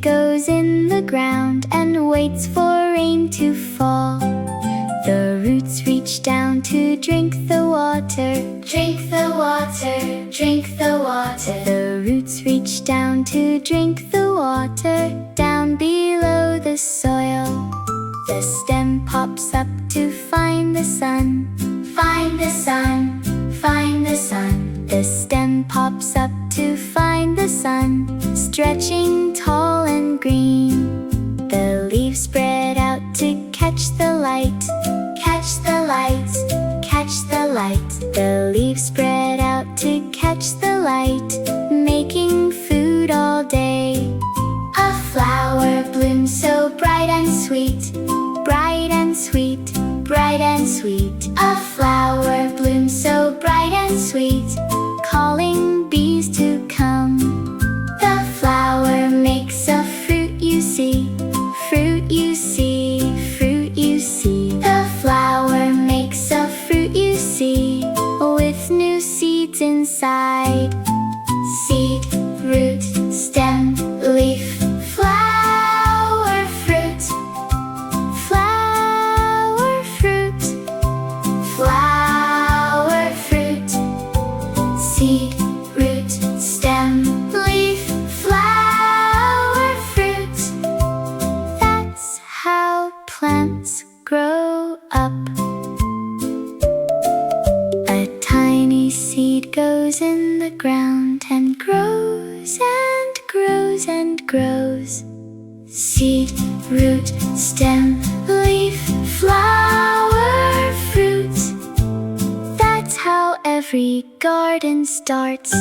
goes in the ground and waits for rain to fall. The roots reach down to drink the water. Drink the water, drink the water. The roots reach down to drink the water down below the soil. The stem pops up to find the sun. Find the sun, find the sun. The stem pops up to find the sun, stretching tall and green. The leaves spread out to catch the light. Catch the light, catch the light. The leaves spread out to catch the light, making food all day. A flower blooms so bright and sweet. Bright and sweet, bright and sweet. A flower blooms so bright and sweet, calling bees to come. The flower makes a fruit you see. Fruit you see, fruit you see. The flower makes a fruit you see, with new seeds inside. Seed, root, stem, leaf, flower, fruit. Flower, fruit. Flower, fruit. Seed, root, stem, leaf, flower, fruit. That's how plants grow up. A tiny seed goes in the ground and grows and grows and grows. Seed, root, stem, leaf, flower, fruit. That's how every garden starts.